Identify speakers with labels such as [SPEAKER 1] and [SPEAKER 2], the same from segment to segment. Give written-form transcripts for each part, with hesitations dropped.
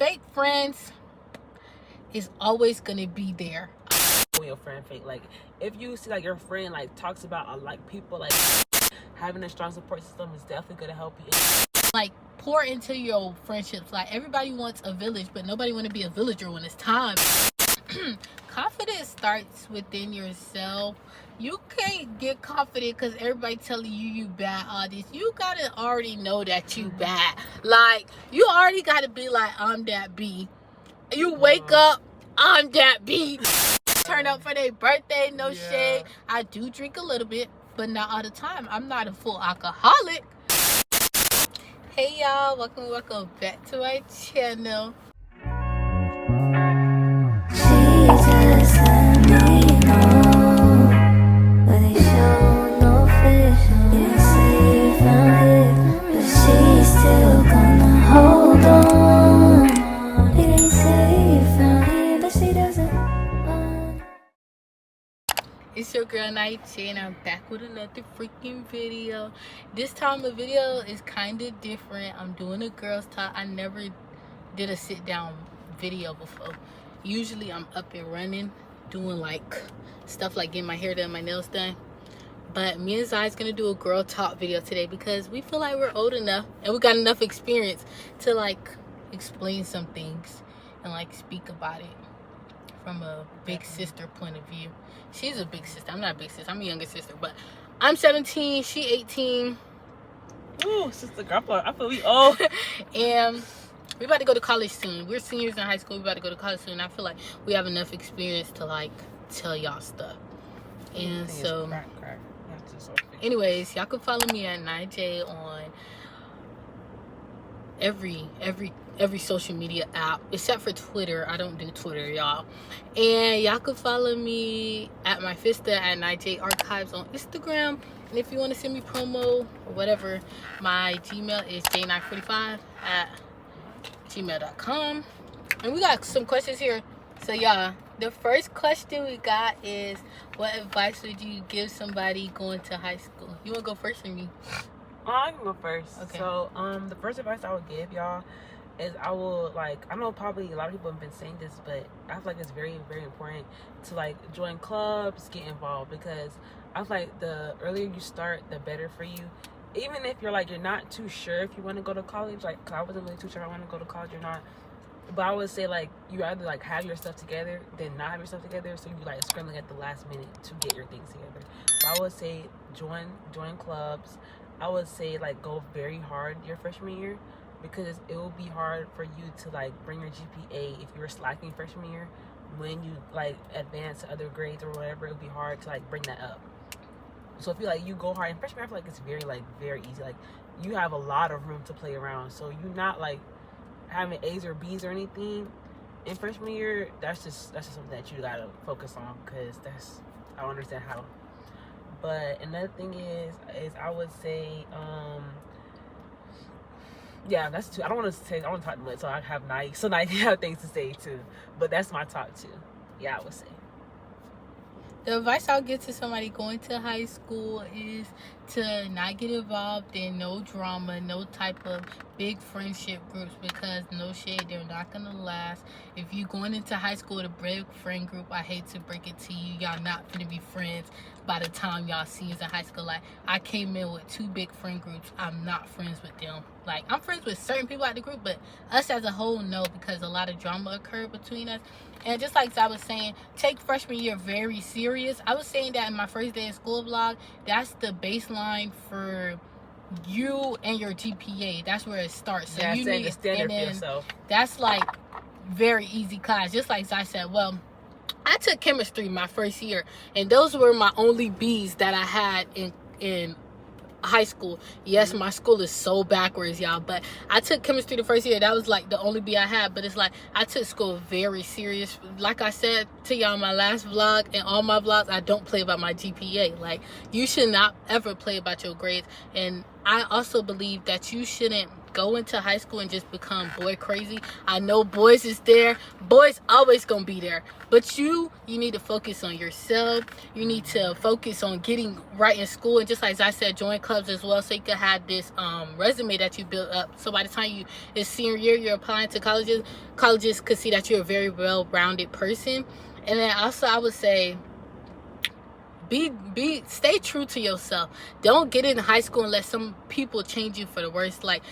[SPEAKER 1] fake friends is always gonna be there.
[SPEAKER 2] When your friend fake, like if you see like your friend like talks about like people like having a strong support system is definitely gonna help you.
[SPEAKER 1] Like pour into your friendships. Like everybody wants a village, but nobody want to be a villager when it's time. Confidence starts within yourself. You can't get confident because everybody telling you bad, all this. You gotta already know that you bad. Like you already gotta be like, I'm that B. You wake up, I'm that B. Turn up for their birthday, no shade. I do drink a little bit, but not all the time. I'm not a full alcoholic. Hey y'all, welcome back to my channel.
[SPEAKER 3] Jesus, let me know, but they show no fish. They say you found it, but she's still gonna hold on. They say you found it, but she doesn't want.
[SPEAKER 1] It's your girl Naiiij, and I'm back with another freaking video. This time the video is kind of different. I'm doing a girls talk. I never did a sit down video before. Usually I'm up and running, doing like stuff like getting my hair done, my nails done. But me and Zai's gonna do a girl talk video today because we feel like we're old enough and we got enough experience to like explain some things and like speak about it from a big sister point of view. She's a big sister. I'm not a big sister. I'm a younger sister, but I'm 17. She 18.
[SPEAKER 2] Ooh, sister, I feel we old.
[SPEAKER 1] And we about to go to college soon. We're seniors in high school. We about to go to college soon. I feel like we have enough experience to like tell y'all stuff. And so, anyways, y'all can follow me at Naiiij on every social media app except for Twitter. I don't do Twitter, y'all. And y'all can follow me at my Fista at Naiiij Archives on Instagram. And if you want to send me promo or whatever, my Gmail is j945 at gmail.com. And we got some questions here. So y'all, the first question we got is, what advice would you give somebody going to high school? You want to go first or me?
[SPEAKER 2] I can go first.
[SPEAKER 1] Okay.
[SPEAKER 2] So the first advice I would give y'all is I know probably a lot of people have been saying this, but I feel like it's very, very important to like join clubs, get involved, because I feel like the earlier you start, the better for you. Even if you're not too sure if you want to go to college, like, cause I wasn't really too sure if I want to go to college or not. But I would say like you rather like have your stuff together than not have your stuff together, so you like scrambling at the last minute to get your things together. So I would say join clubs. I would say like go very hard your freshman year, because it will be hard for you to like bring your GPA if you're slacking freshman year. When you like advance to other grades or whatever, it'll be hard to like bring that up. So if you go hard in freshman year, I feel like it's very easy. Like you have a lot of room to play around, so you're not like having A's or B's or anything in freshman year. That's just something that you gotta focus on, because I don't understand how. But another thing is I would say that's two. I don't want to talk much, so I have Naiiij. So Naiiij have things to say too. But that's my top two. Yeah, I would say.
[SPEAKER 1] The advice I'll give to somebody going to high school is to not get involved in no drama, no type of big friendship groups, because no shade, they're not gonna last. If you going into high school with a big friend group, I hate to break it to you, y'all not gonna be friends by the time y'all seniors in high school. Like, I came in with 2 big friend groups. I'm not friends with them. Like, I'm friends with certain people at the group, but us as a whole, no, because a lot of drama occurred between us. And just like I was saying, take freshman year very serious. I was saying that in my first day of school vlog. That's the baseline for you and your GPA. That's where it starts. So
[SPEAKER 2] yeah,
[SPEAKER 1] you need
[SPEAKER 2] a standard for yourself. That's
[SPEAKER 1] like very easy class. Just like Zai said, well, I took chemistry my first year, and those were my only B's that I had in high school. Yes, my school is so backwards, y'all, but I took chemistry the first year. That was like the only B I had. But it's like I took school very serious. Like I said to y'all in my last vlog and all my vlogs, I don't play about my GPA. Like, you should not ever play about your grades. And I also believe that you shouldn't go into high school and just become boy crazy. I know boys is there. Boys always gonna be there. But you need to focus on yourself. You need to focus on getting right in school. And just like I said, join clubs as well, so you can have this resume that you built up. So by the time it's senior year, you're applying to colleges could see that you're a very well-rounded person. And then also I would say, stay true to yourself. Don't get in high school and let some people change you for the worse. Like,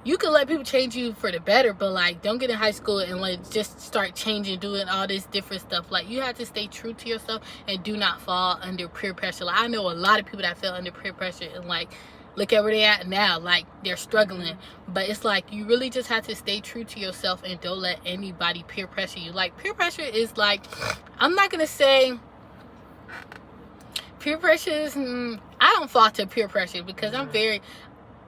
[SPEAKER 1] you can let people change you for the better, but like, don't get in high school and like just start changing, doing all this different stuff. Like, you have to stay true to yourself and do not fall under peer pressure. Like, I know a lot of people that fell under peer pressure and like, look at where they at now. Like, they're struggling. But it's like, you really just have to stay true to yourself and don't let anybody peer pressure you. Like, peer pressure is like, I'm not gonna say peer pressure is, I don't fall to peer pressure because I'm very,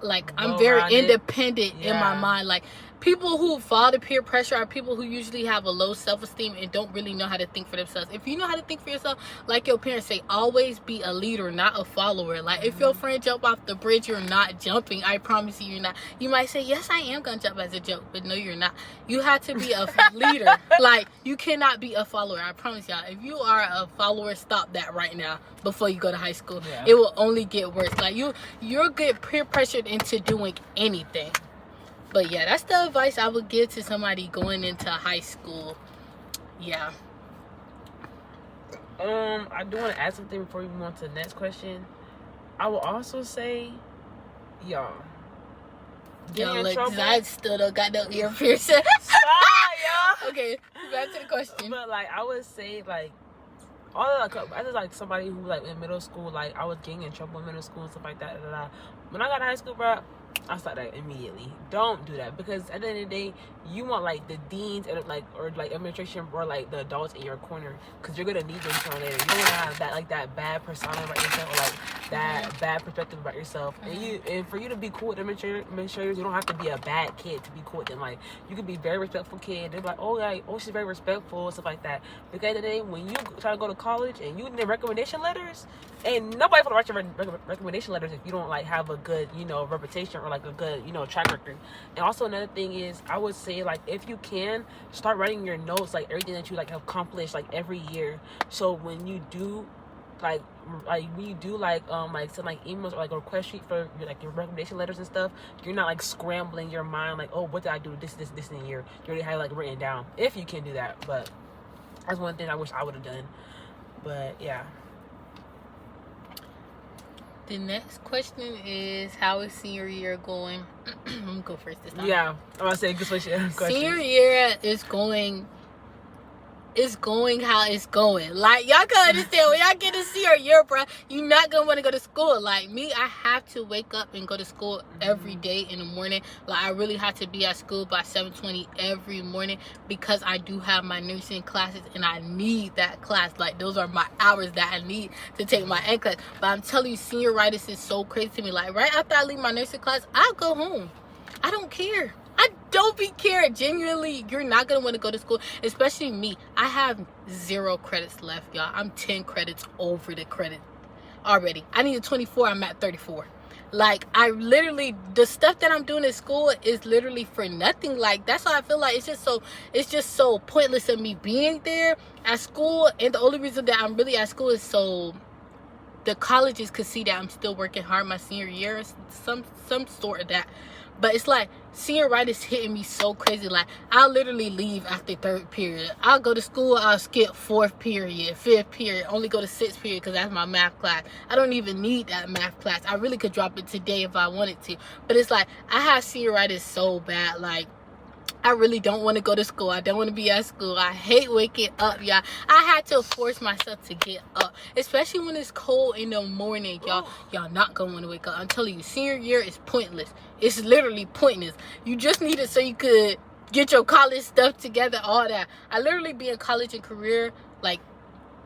[SPEAKER 1] like, I'm very independent in my mind. Like, people who fall to peer pressure are people who usually have a low self-esteem and don't really know how to think for themselves. If you know how to think for yourself, like your parents say, always be a leader, not a follower. Like, if your friend jump off the bridge, you're not jumping. I promise you, you're not. You might say, yes, I am gonna jump as a joke, but no, you're not. You have to be a leader. Like, you cannot be a follower. I promise y'all. If you are a follower, stop that right now before you go to high school. It will only get worse. Like, you'll get peer pressured into doing anything. But yeah, that's the advice I would give to somebody going into high school. Yeah.
[SPEAKER 2] I do want to add something before we move on to the next question. I will also say, y'all,
[SPEAKER 1] Yo, look, I still don't got no ear piercing.
[SPEAKER 2] Stop, y'all.
[SPEAKER 1] Okay, back to the question.
[SPEAKER 2] But like, I would say, like, all of, like, I just like somebody who like in middle school, like I was getting in trouble in middle school and stuff like that. When I got to high school, bro, I started that immediately. Don't do that, because at the end of the day, you want like the deans and like, or like administration, or like the adults in your corner, because you're gonna need them sooner or later. You don't want to have that, like, that bad persona about yourself, or like that bad perspective about yourself. And for you to be cool with administrators, you don't have to be a bad kid to be cool with them. Like, you can be very respectful kid. They're like, oh, she's very respectful, stuff like that. Because at the end of the day, when you try to go to college and you need recommendation letters, and nobody for to write your recommendation letters if you don't like have a good, reputation, or like a good, track record. And also another thing is, I would say, like, if you can, start writing your notes, like everything that you like have accomplished, like every year. So when you do like when you do send like emails or like a request sheet for your recommendation letters and stuff, you're not like scrambling your mind like, oh, what did I do this in a year? You already have like written down, if you can do that. But that's one thing I wish I would have done. But yeah.
[SPEAKER 1] The next question is, how is senior year going? I'm gonna go first this time.
[SPEAKER 2] Yeah, I'm gonna say good question.
[SPEAKER 1] Senior year is going. It's going how it's going. Like, y'all can understand, when y'all get to senior year, bro, you're not gonna want to go to school. Like me, I have to wake up and go to school every day in the morning. Like, I really have to be at school by 7:20 every morning, because I do have my nursing classes and I need that class. Like, those are my hours that I need to take my ed class. But I'm telling you, senioritis is so crazy to me. Like, right after I leave my nursing class, I'll go home. I don't care. I don't be caring. Genuinely, you're not gonna want to go to school, especially me. I have 0 credits left, y'all. I'm 10 credits over the credit already. I need a 24. I'm at 34. Like, I literally, the stuff that I'm doing at school is literally for nothing. Like, that's why I feel like it's just so pointless of me being there at school. And the only reason that I'm really at school is so the colleges could see that I'm still working hard my senior year, some sort of that. But it's like, senioritis hitting me so crazy. Like, I'll literally leave after 3rd period. I'll go to school, I'll skip 4th period, 5th period, only go to 6th period because that's my math class. I don't even need that math class. I really could drop it today if I wanted to. But it's like, I have senioritis so bad. Like, I really don't want to go to school. I don't want to be at school. I hate waking up, y'all. I had to force myself to get up, especially when it's cold in the morning, y'all. Y'all not going to want to wake up. I'm telling you, senior year is pointless. It's literally pointless. You just need it so you could get your college stuff together, all that. I literally be in college and career like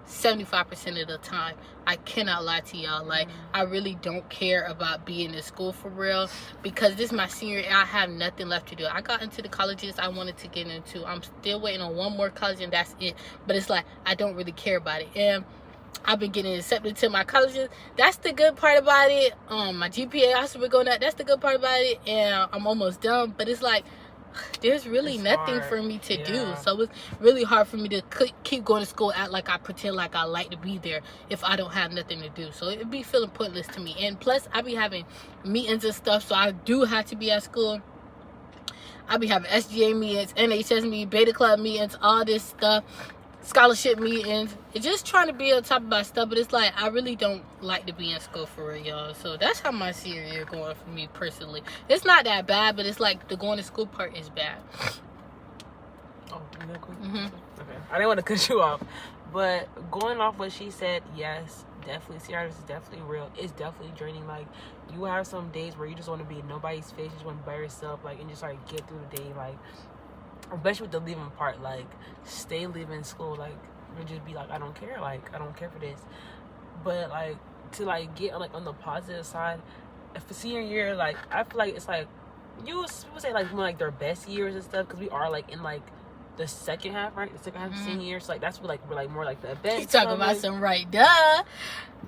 [SPEAKER 1] 75% of the time. I cannot lie to y'all. Like, I really don't care about being in school for real, because this is my senior year and I have nothing left to do. I got into the colleges I wanted to get into. I'm still waiting on one more college and that's it. But it's like, I don't really care about it. And I've been getting accepted to my colleges. That's the good part about it. My GPA also been going up. That's the good part about it. And I'm almost done. But it's like, there's really
[SPEAKER 2] It's
[SPEAKER 1] nothing
[SPEAKER 2] hard.
[SPEAKER 1] for me to do.
[SPEAKER 2] Yeah.
[SPEAKER 1] So it's really hard for me to keep going to school, act like I pretend like I like to be there if I don't have nothing to do. So it'd be feeling pointless to me. And plus, I be having meetings and stuff, so I do have to be at school. I be having SGA meetings, NHS meetings, Beta Club meetings, all this stuff, scholarship meetings. It's just trying to be on top of my stuff, but it's like I really don't like to be in school for real, y'all. So that's how my senior year going for me personally. It's not that bad, but it's like the going to school part is bad.
[SPEAKER 2] Oh, real quick?
[SPEAKER 1] Mm-hmm.
[SPEAKER 2] Okay. I didn't want to cut you off, but going off what she said, yes, definitely. CRS is definitely real. It's definitely draining. Like, you have some days where you just want to be in nobody's face, you just want to be by yourself, like, and just like get through the day, like, especially with the leaving part, like, stay leaving school, like, you just be like, I don't care, like, I don't care for this. But like, to like get like on the positive side, for senior year, like, I feel like it's like, people say like one like their best years and stuff, because we are like in like the second half, right? The second half of senior year, so like that's what we're like more like the events.
[SPEAKER 1] You talking about some right, duh.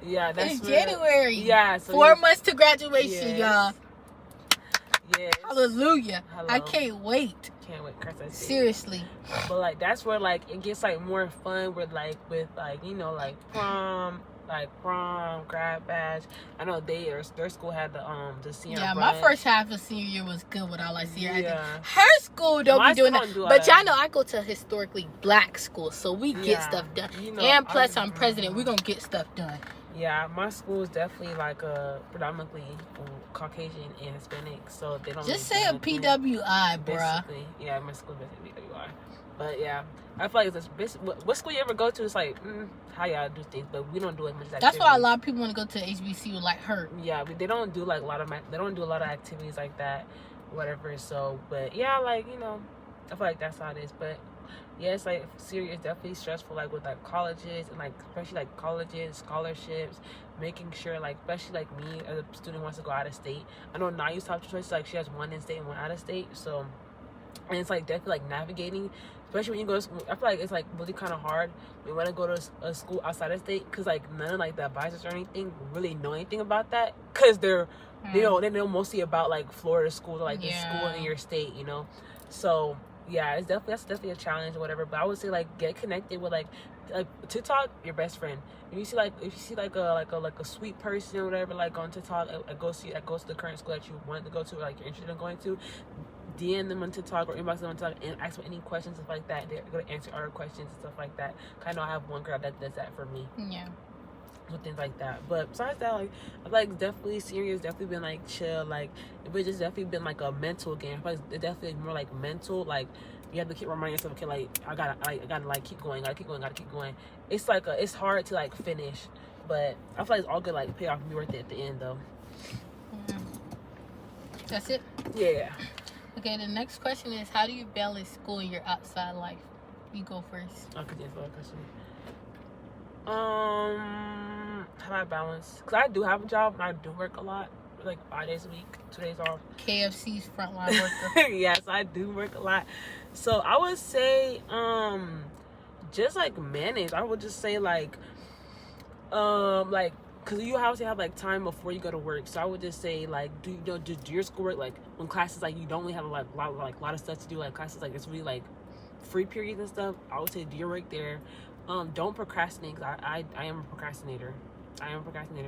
[SPEAKER 2] Yeah, that's
[SPEAKER 1] it's January.
[SPEAKER 2] Yeah, so
[SPEAKER 1] 4 months to graduation,
[SPEAKER 2] yes.
[SPEAKER 1] y'all.
[SPEAKER 2] Yes.
[SPEAKER 1] Hallelujah.
[SPEAKER 2] Hello.
[SPEAKER 1] I can't wait.
[SPEAKER 2] Can't wait,
[SPEAKER 1] Seriously.
[SPEAKER 2] But like that's where like it gets like more fun with like you know, like prom, grad bash. I know their school had the senior.
[SPEAKER 1] Yeah,
[SPEAKER 2] brunch.
[SPEAKER 1] my first half of senior year was good with all like senior.
[SPEAKER 2] Yeah.
[SPEAKER 1] Her school don't
[SPEAKER 2] My
[SPEAKER 1] be doing
[SPEAKER 2] school
[SPEAKER 1] that.
[SPEAKER 2] don't do all
[SPEAKER 1] But
[SPEAKER 2] that.
[SPEAKER 1] y'all know I go to a historically black school, so we get stuff done.
[SPEAKER 2] You know,
[SPEAKER 1] and plus I'm president, we're gonna get stuff done.
[SPEAKER 2] Yeah, my school is definitely like predominantly Caucasian and Hispanic, so they don't
[SPEAKER 1] Just
[SPEAKER 2] really
[SPEAKER 1] say a
[SPEAKER 2] do anything.
[SPEAKER 1] PWI, bruh.
[SPEAKER 2] Basically, yeah, my school is basically PWI. But yeah, I feel like it's what school you ever go to, it's like how y'all do things, but we don't do as much.
[SPEAKER 1] That's why a lot of people want to go to HBCU like her.
[SPEAKER 2] Yeah, they don't do like they don't do a lot of activities like that, whatever. So, but yeah, like, you know, I feel like that's how it is. But yeah, it's like serious, definitely stressful, like with like colleges and like especially like colleges, scholarships, making sure like especially like me as a student wants to go out of state. I know Naiiij's top choice, like she has one in state and one out of state, so. And it's like definitely like navigating, especially when you go to school. I feel like it's like really kind of hard when you want to go to a school outside of state, because like none of like the advisors or anything really know anything about that, because they know mostly about like Florida schools or like the school in your state, you know. So yeah, that's definitely a challenge or whatever. But I would say like get connected with like TikTok, your best friend. If you see like a sweet person or whatever, like on TikTok, that goes to the current school that you want to go to, or like you're interested in going to, DM them on TikTok or inbox them on TikTok and ask for any questions, stuff like that. They're going to answer our questions and stuff like that. I know I have one girl that does that for me.
[SPEAKER 1] Yeah.
[SPEAKER 2] With things like that. But besides that, like, I feel like definitely serious, definitely been like chill. Like, it's just definitely been like a mental game. I feel like it's definitely more like mental. Like, you have to keep reminding yourself, okay, like, I gotta like keep going, gotta keep going. It's like it's hard to like finish, but I feel like it's all good, like pay off and be worth it at the end though.
[SPEAKER 1] That's it?
[SPEAKER 2] Yeah.
[SPEAKER 1] Okay, the next question is, how do you balance school and your outside life? You go first.
[SPEAKER 2] I could answer that question. How do I balance? Because I do have a job and I do work a lot, like 5 days a week, 2 days off.
[SPEAKER 1] KFC's frontline worker.
[SPEAKER 2] Yes, I do work a lot. So I would say, just like manage. I would just say like, because you obviously have like time before you go to work. So I would just say like, do your schoolwork, like when classes like you don't really have a lot of stuff to do, like classes like it's really like free periods and stuff. I would say do your work there. Don't procrastinate, because I am a procrastinator.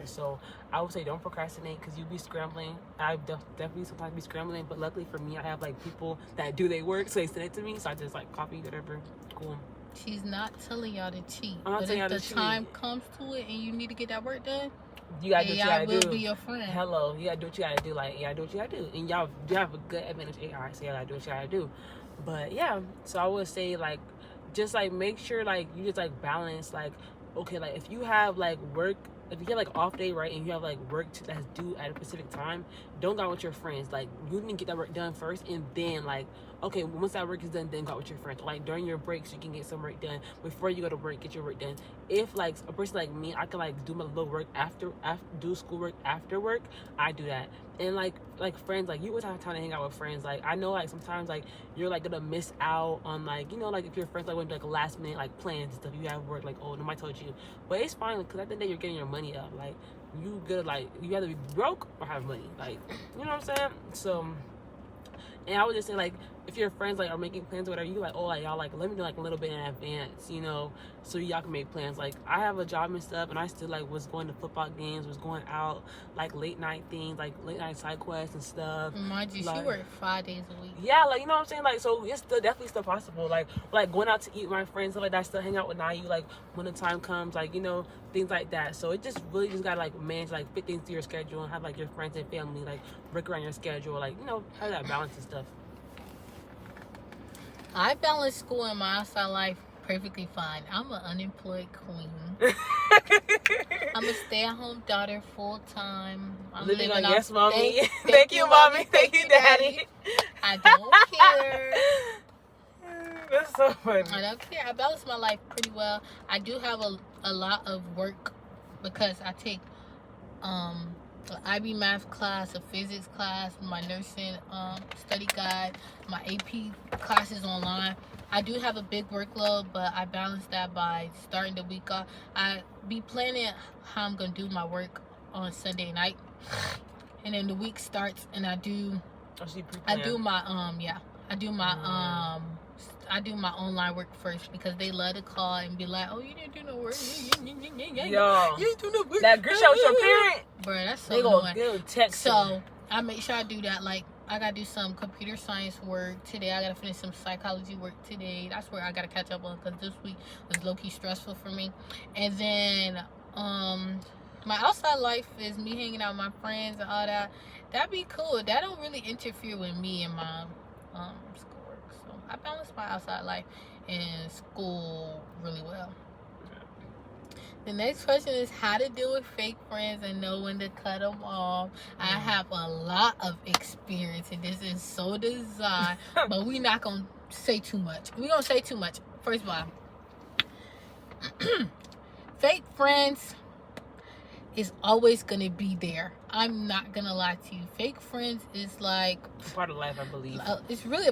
[SPEAKER 2] So I would say don't procrastinate, because you'll be scrambling. I definitely sometimes be scrambling, but luckily for me, I have like people that do their work, so they send it to me, so I just like copy whatever. Cool.
[SPEAKER 1] She's not telling y'all to cheat.
[SPEAKER 2] I'm not
[SPEAKER 1] but
[SPEAKER 2] telling
[SPEAKER 1] if
[SPEAKER 2] y'all
[SPEAKER 1] the
[SPEAKER 2] to
[SPEAKER 1] time
[SPEAKER 2] cheat.
[SPEAKER 1] comes to it and you need to get that work done,
[SPEAKER 2] You gotta do what you gotta do.
[SPEAKER 1] will be your friend.
[SPEAKER 2] Hello, you gotta do what you gotta do. Like, you gotta do what you gotta do. And y'all do have a good advantage AI, so you gotta do what you gotta do. But yeah, so I would say like, just like make sure like you just like balance, like, okay, like if you have like work, if you get like off day, right, and you have like work that's due at a specific time, don't go out with your friends. Like, you need to get that work done first, and then like, okay, once that work is done, then go out with your friends. Like during your breaks, you can get some work done. Before you go to work, get your work done. If like a person like me, I can like do my little work after do schoolwork after work. I do that. And like friends, like you always have time to hang out with friends. Like I know like sometimes like you're like gonna miss out on like, you know, like if your friends like went to like last minute like plans and stuff, you have work like, oh, nobody told you, but it's fine because at the end of the day you're getting your money up. Like you gotta like, you either be broke or have money, like, you know what I'm saying? So, and I would just say like, if your friends like are making plans or whatever, you like, oh, like y'all like let me do like a little bit in advance, you know, so y'all can make plans. Like I have a job and stuff, and I still like was going to football games, was going out like late night things, like late night side quests and stuff.
[SPEAKER 1] Mind you,
[SPEAKER 2] like,
[SPEAKER 1] she worked 5 days a week.
[SPEAKER 2] Yeah, like you know what I'm saying. Like so, it's still definitely still possible. Like going out to eat with my friends, stuff like that. Still hang out with Naiiij, like when the time comes, like you know things like that. So it just really just gotta like manage, like fit things to your schedule and have like your friends and family like work around your schedule, like you know have that balance and stuff.
[SPEAKER 1] I balance school and my outside life perfectly fine. I'm an unemployed queen. I'm a stay-at-home daughter full time. I'm
[SPEAKER 2] living on
[SPEAKER 1] off-
[SPEAKER 2] yes, mommy.
[SPEAKER 1] Thank you, mommy.
[SPEAKER 2] Thank you, daddy.
[SPEAKER 1] I don't care.
[SPEAKER 2] That's so funny.
[SPEAKER 1] I don't care. I balance my life pretty well. I do have a lot of work because I take an IB math class, a physics class, my nursing study guide, my AP classes online. I do have a big workload, but I balance that by starting the week off. I be planning how I'm gonna do my work on Sunday night, and then the week starts, and I do my I do my online work first because they love to call and be like, oh, you didn't do no work.
[SPEAKER 2] Yo,
[SPEAKER 1] you didn't do no work.
[SPEAKER 2] that girl with your parent.
[SPEAKER 1] Bro, that's so
[SPEAKER 2] They
[SPEAKER 1] annoying.
[SPEAKER 2] go text.
[SPEAKER 1] So I make sure I do that. Like I gotta do some computer science work today. I gotta finish some psychology work today. That's where I gotta catch up on because this week was low-key stressful for me. And then my outside life is me hanging out with my friends and all that. That'd be cool. That don't really interfere with me and my schoolwork. So I balance my outside life and school really well. The next question is how to deal with fake friends and know when to cut them off. I have a lot of experience and this is so designed, but we're not going to say too much. We're going to say too much. First of all, fake friends is always going to be there. I'm not going to lie to you. Fake friends is like
[SPEAKER 2] part of life, I believe.
[SPEAKER 1] It's really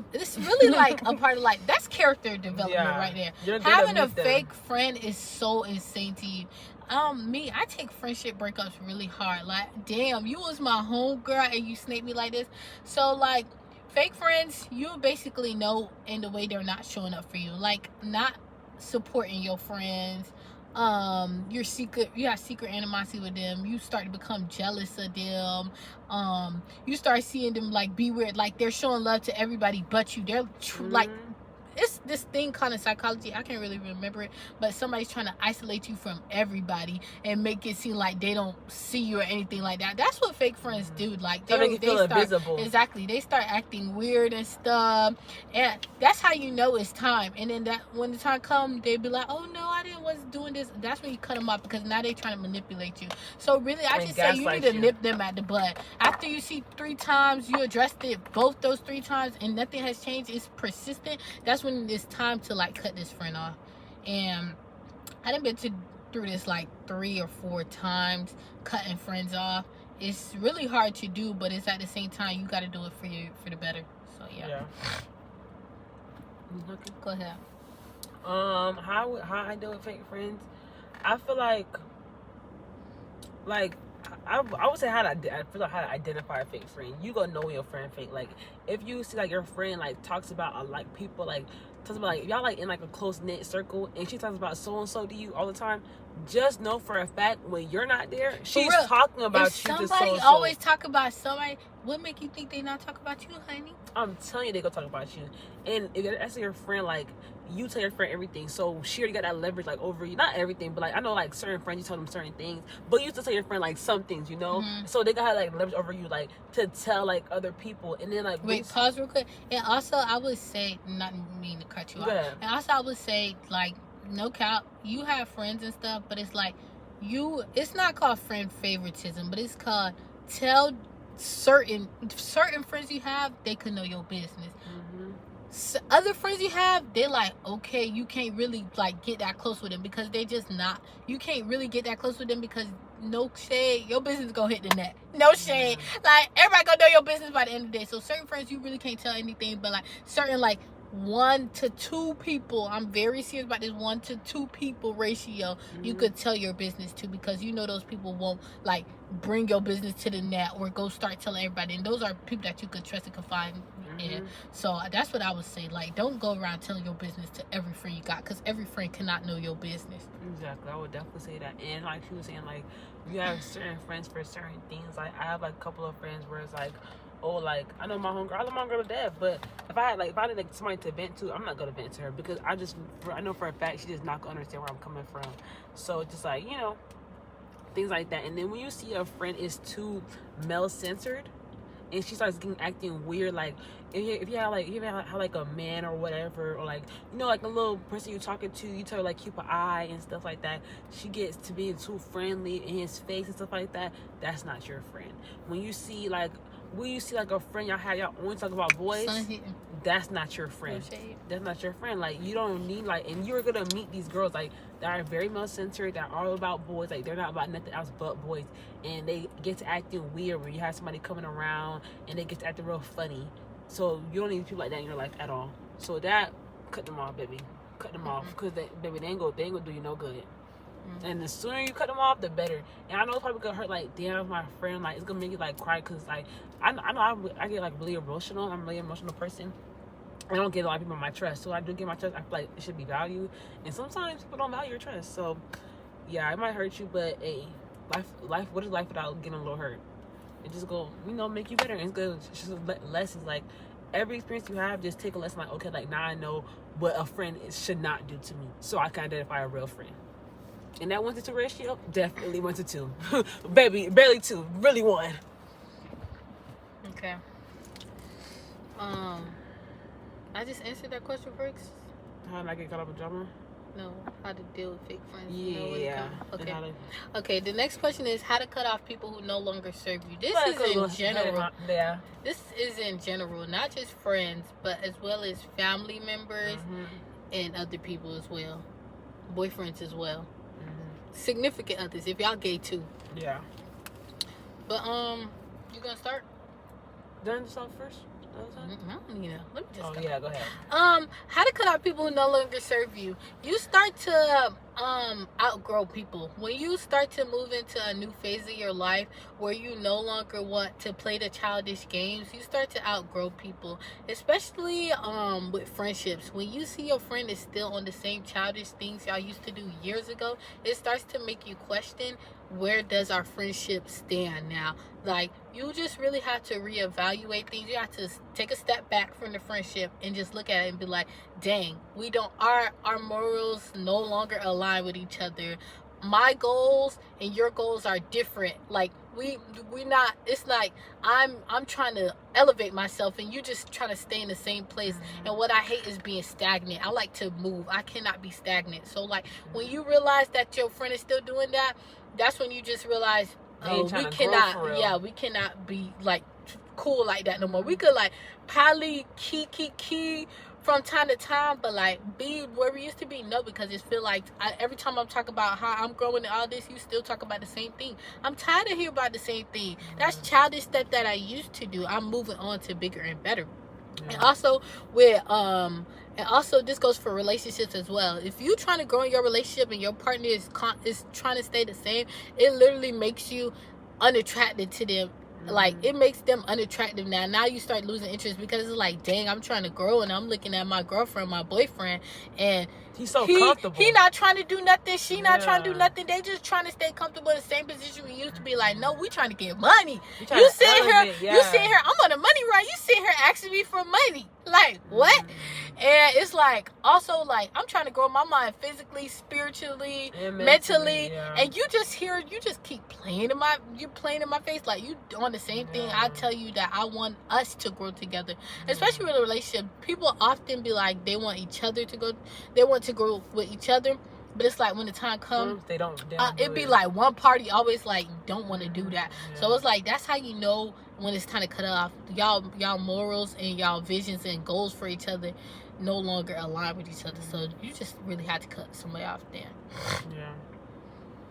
[SPEAKER 1] like a part of life. That's character development right there. Having a fake friend is so insane to you. Me, I take friendship breakups really hard. Like, damn, you was my homegirl and you snaked me like this. So, like, fake friends, you basically know in the way they're not showing up for you. Like, not supporting your friends. You have secret animosity with them. You start to become jealous of them. You start seeing them like be weird, like they're showing love to everybody but you. They're like, it's this thing called in psychology, I can't really remember it, but somebody's trying to isolate you from everybody and make it seem like they don't see you or anything like that. That's what fake friends do. Like they
[SPEAKER 2] make you feel invisible.
[SPEAKER 1] Exactly. They start acting weird and stuff, and that's how you know it's time. And then that when the time comes, they be like, oh no, I didn't was doing this. That's when you cut them off because now they trying to manipulate you. So really, I just say you need to nip them at the bud. After you see 3 times, you addressed it both those 3 times and nothing has changed, it's persistent, that's when it's time to like cut this friend off. And I done been through this like 3 or 4 times, cutting friends off. It's really hard to do, but it's at the same time you got to do it for the better. So yeah. Go ahead.
[SPEAKER 2] How I deal with fake friends? I feel like I would say I feel like how to identify a fake friend. You gonna know your friend fake. Like if you see like your friend like talks about like people like talks about like y'all like in like a close knit circle and she talks about so and so to you all the time, just know for a fact when you're not there, she's talking about
[SPEAKER 1] if
[SPEAKER 2] you.
[SPEAKER 1] Somebody always talk about somebody. What make you think they not talk about you, honey?
[SPEAKER 2] I'm telling you, they gonna talk about you. And if that's your friend, like you tell your friend everything, so she already got that leverage like over you. Not everything, but like I know like certain friends you tell them certain things, but you used to tell your friend like some things, you know. So they got like leverage over you, like to tell like other people, and then like
[SPEAKER 1] wait, pause real quick. And also, I would say, not mean to cut you off. And also, I would say like no cap, you have friends and stuff, but it's like it's not called friend favoritism, but it's called tell certain friends you have they could know your business. other friends you have, they're like, okay, you can't really like get that close with them because they're just not. You can't really get that close with them because no shade, your business gonna hit the net. No shade, like everybody gonna know your business by the end of the day. So certain friends you really can't tell anything, but like certain like 1 to 2 people, I'm very serious about this 1 to 2 people ratio. You could tell your business to because you know those people won't like bring your business to the net or go start telling everybody. And those are people that you could trust and confide in. So that's what I would say. Like, don't go around telling your business to every friend you got because every friend cannot know your business.
[SPEAKER 2] Exactly, I would definitely say that. And like she was saying, like you have certain friends for certain things. Like I have like a couple of friends where it's like, oh, like I know my homegirl, I love my girl to death, but if I need like somebody to vent to, I'm not gonna vent to her because I know for a fact she's just not gonna understand where I'm coming from. So just like, you know, things like that. And then when you see a friend is too male centered and she starts acting weird, like if you have like a man or whatever, or like, you know, like a little person you're talking to, you tell her like keep an eye and stuff like that, she gets to being too friendly in his face and stuff like that, that's not your friend. When you see like a friend y'all only talk about boys, that's not your friend. That's not your friend. Like you don't need like, and you're gonna meet these girls like that are very male centered, that are all about boys, like they're not about nothing else but boys, and they get to acting weird when you have somebody coming around and they get to acting real funny. So you don't need people like that in your life at all. So that, cut them off, baby. Cut them off, because they ain't gonna do you no good. And the sooner you cut them off, the better. And I know it's probably gonna hurt, like, damn, my friend, like, it's gonna make you like cry, because like I know I get like really emotional. I'm a really emotional person. I don't get a lot of people in my trust, so I do get my trust. I feel like it should be valued, and sometimes people don't value your trust. So yeah, it might hurt you, but hey, life. What is life without getting a little hurt? It just go, you know, make you better. And it's good. It's just lessons. Like every experience you have, just take a lesson. Like, okay, like now I know what a friend should not do to me, so I can identify a real friend. And that 1 to 2 ratio, definitely 1 to 2, baby, barely 2, really 1.
[SPEAKER 1] Okay. I just answered that question first.
[SPEAKER 2] How did I get caught up in drama?
[SPEAKER 1] No, how to deal with fake friends.
[SPEAKER 2] Yeah.
[SPEAKER 1] Okay. Okay. The next question is how to cut off people who no longer serve you. This is in general.
[SPEAKER 2] Yeah.
[SPEAKER 1] This is in general, not just friends, but as well as family members and other people as well, boyfriends as well, significant others. If y'all gay too.
[SPEAKER 2] Yeah.
[SPEAKER 1] But you gonna start?
[SPEAKER 2] Done this off first.
[SPEAKER 1] You know, let me just go.
[SPEAKER 2] Yeah, go ahead.
[SPEAKER 1] How to cut out people who no longer serve you. You start to outgrow people. When you start to move into a new phase of your life where you no longer want to play the childish games, you start to outgrow people. Especially with friendships. When you see your friend is still on the same childish things y'all used to do years ago, it starts to make you question, where does our friendship stand now? Like, you just really have to reevaluate things. You have to take a step back from the friendship and just look at it and be like, dang, we don't, our morals no longer align with each other. My goals and your goals are different. Like, we not, it's like I'm trying to elevate myself and you just trying to stay in the same place. And what I hate is being stagnant. I like to move. I cannot be stagnant. So like, when you realize that your friend is still doing that, that's when you just realize, we cannot be like cool like that no more. We could like probably key from time to time, but like be where we used to be. No, because it feel like every time I'm talking about how I'm growing and all this, you still talk about the same thing. I'm tired of hearing about the same thing. That's childish stuff that I used to do. I'm moving on to bigger and better. And also with this goes for relationships as well. If you trying to grow in your relationship and your partner is trying to stay the same, it literally makes you unattracted to them. Like, it makes them unattractive now you start losing interest because it's like, dang, I'm trying to grow and I'm looking at my girlfriend, my boyfriend, and
[SPEAKER 2] he's so comfortable.
[SPEAKER 1] He not trying to do nothing. She not trying to do nothing. They just trying to stay comfortable in the same position we used to be. Like, no, we trying to get money. You sitting here, I'm on a money run. You sitting here asking me for money. Like, what? And it's like, also like, I'm trying to grow my mind physically, spiritually, mentally, and you just keep playing in my face. Like, you doing the same thing. I tell you that I want us to grow together, especially with a relationship. People often be like, they want each other to go, they want to grow with each other. But it's like when the time comes,
[SPEAKER 2] they don't
[SPEAKER 1] it'd be like one party always like don't want to do that. Yeah. So it's like that's how you know when it's time to cut off. Y'all morals and y'all visions and goals for each other no longer align with each other. So you just really had to cut somebody off then.
[SPEAKER 2] Yeah.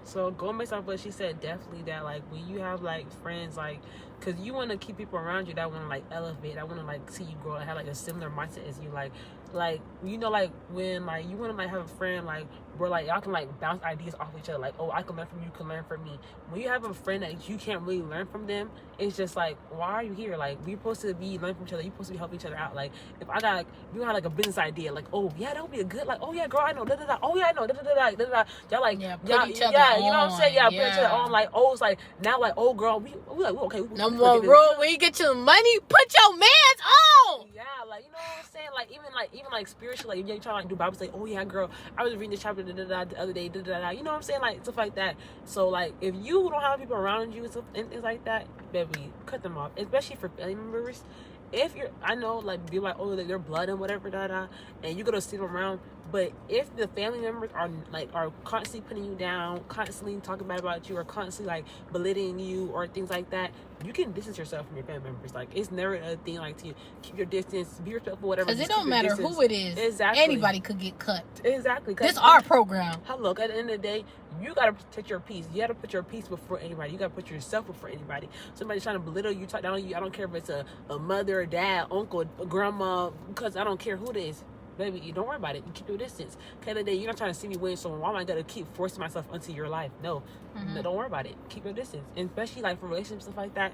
[SPEAKER 2] So going based off what she said, definitely that like when you have like friends like, cause you want to keep people around you that want to like elevate, that want to like see you grow, that have like a similar mindset as you, like you know, like when like you want to like have a friend like where like y'all can like bounce ideas off each other, like, oh, I can learn from you, you can learn from me. When you have a friend that you can't really learn from them, it's just like, why are you here? Like, we're supposed to be learning from each other, you're supposed to be helping each other out. Like, if I got like, you have like a business idea, like, oh yeah, that would be a good, like, oh yeah, girl, I know, da da da, oh yeah, I know, da da da da da. Y'all like,
[SPEAKER 1] yeah,
[SPEAKER 2] y'all,
[SPEAKER 1] each other
[SPEAKER 2] yeah,
[SPEAKER 1] on.
[SPEAKER 2] You know what I'm saying? Yeah, put each other on. Like, oh, it's like now, like, oh girl, we like, okay,
[SPEAKER 1] no more rule. When you get your money, put your mans on.
[SPEAKER 2] Yeah, like, you know what I'm saying? Like even spiritually, like, you're trying to like do Bible, say, oh yeah, girl, I was reading this chapter da da da the other day, da da da. You know what I'm saying? Like stuff like that. So like, if you don't have people around you and things like that, baby, cut them off. Especially for family members. If you're, I know, like, be like, oh, like, they're blood and whatever, da da, and you're gonna see them around. But if the family members are constantly putting you down, constantly talking bad about you, or constantly like belittling you or things like that, you can distance yourself from your family members. Like, it's never a thing like to keep your distance, be respectful, whatever.
[SPEAKER 1] Because it don't matter who it is.
[SPEAKER 2] Exactly.
[SPEAKER 1] Anybody could get cut.
[SPEAKER 2] Exactly.
[SPEAKER 1] This our program.
[SPEAKER 2] Look, at the end of the day, you gotta protect your peace. You gotta put your peace before anybody. You gotta put yourself before anybody. Somebody's trying to belittle you, talk down on you. I don't care if it's a mother, a dad, uncle, a grandma, because I don't care who it is. Baby, you don't worry about it. You keep your distance. Okay, the day you're not trying to see me win, so why am I gonna keep forcing myself into your life? No, no, don't worry about it. Keep your distance, and especially like for relationships, stuff like that.